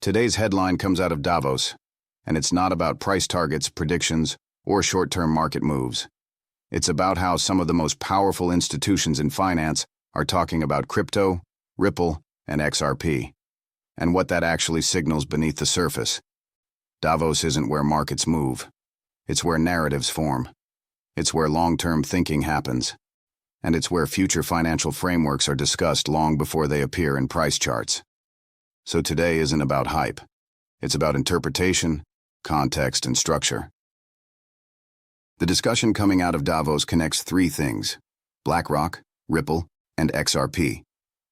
Today's headline comes out of Davos, and it's not about price targets, predictions, or short-term market moves. It's about how some of the most powerful institutions in finance are talking about crypto, Ripple, and XRP, and what that actually signals beneath the surface. Davos isn't where markets move. It's where narratives form. It's where long-term thinking happens. And it's where future financial frameworks are discussed long before they appear in price charts. So today isn't about hype. It's about interpretation, context, and structure. The discussion coming out of Davos connects three things: BlackRock, Ripple, and XRP,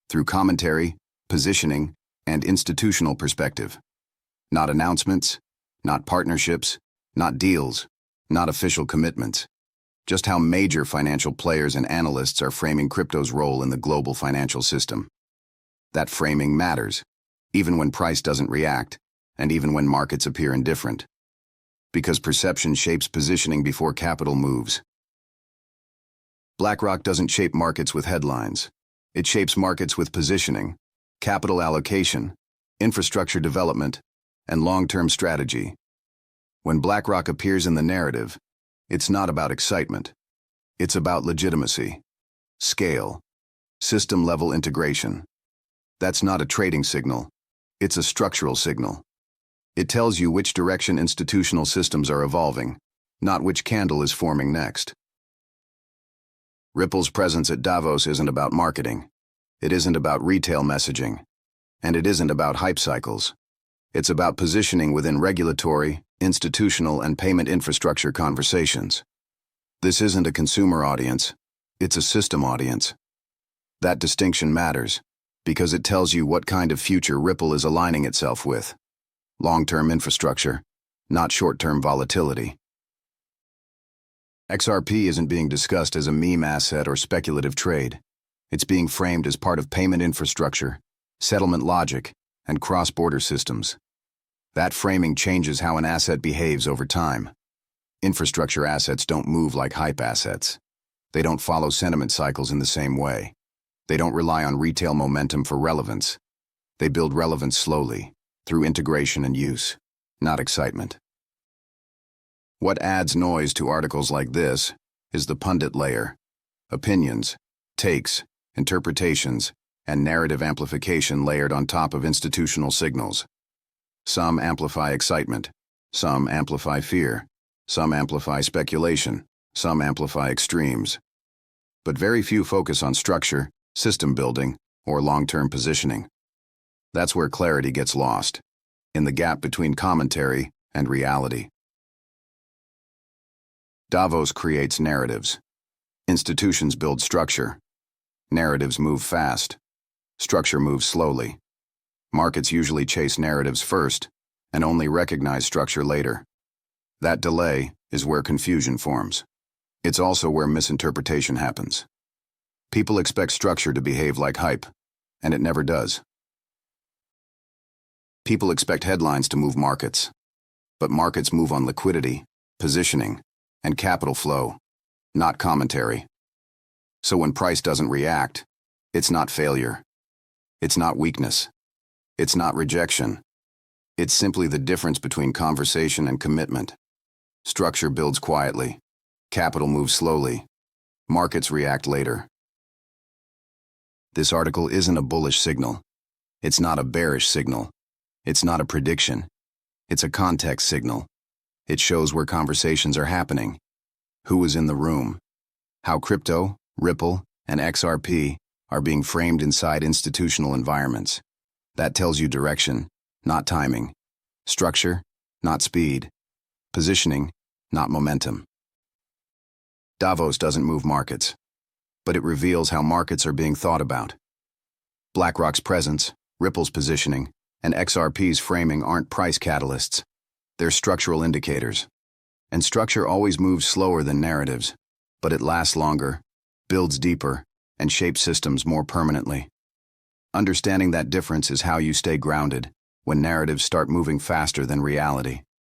through commentary, positioning, and institutional perspective. Not announcements, not partnerships, not deals, not official commitments. Just how major financial players and analysts are framing crypto's role in the global financial system. That framing matters, even when price doesn't react, and even when markets appear indifferent. Because perception shapes positioning before capital moves. BlackRock doesn't shape markets with headlines. It shapes markets with positioning, capital allocation, infrastructure development, and long-term strategy. When BlackRock appears in the narrative, it's not about excitement. It's about legitimacy, scale, system-level integration. That's not a trading signal. It's a structural signal. It tells you which direction institutional systems are evolving, not which candle is forming next. Ripple's presence at Davos isn't about marketing. It isn't about retail messaging. And it isn't about hype cycles. It's about positioning within regulatory, institutional, and payment infrastructure conversations. This isn't a consumer audience. It's a system audience. That distinction matters, because it tells you what kind of future Ripple is aligning itself with. Long-term infrastructure, not short-term volatility. XRP isn't being discussed as a meme asset or speculative trade. It's being framed as part of payment infrastructure, settlement logic, and cross-border systems. That framing changes how an asset behaves over time. Infrastructure assets don't move like hype assets. They don't follow sentiment cycles in the same way. They don't rely on retail momentum for relevance. They build relevance slowly, through integration and use, not excitement. What adds noise to articles like this is the pundit layer. Opinions, takes, interpretations, and narrative amplification layered on top of institutional signals. Some amplify excitement, some amplify fear, some amplify speculation, some amplify extremes. But very few focus on structure, system building, or long-term positioning. That's where clarity gets lost, in the gap between commentary and reality. Davos creates narratives. Institutions build structure. Narratives move fast. Structure moves slowly. Markets usually chase narratives first and only recognize structure later. That delay is where confusion forms. It's also where misinterpretation happens. People expect structure to behave like hype, and it never does. People expect headlines to move markets, but markets move on liquidity, positioning, and capital flow, not commentary. So when price doesn't react, it's not failure. It's not weakness. It's not rejection. It's simply the difference between conversation and commitment. Structure builds quietly. Capital moves slowly. Markets react later. This article isn't a bullish signal. It's not a bearish signal. It's not a prediction. It's a context signal. It shows where conversations are happening, who is in the room, how crypto, Ripple, and XRP are being framed inside institutional environments. That tells you direction, not timing, structure, not speed, positioning, not momentum. Davos doesn't move markets, but it reveals how markets are being thought about. BlackRock's presence, Ripple's positioning, and XRP's framing aren't price catalysts. They're structural indicators. And structure always moves slower than narratives, but it lasts longer, builds deeper, and shapes systems more permanently. Understanding that difference is how you stay grounded when narratives start moving faster than reality.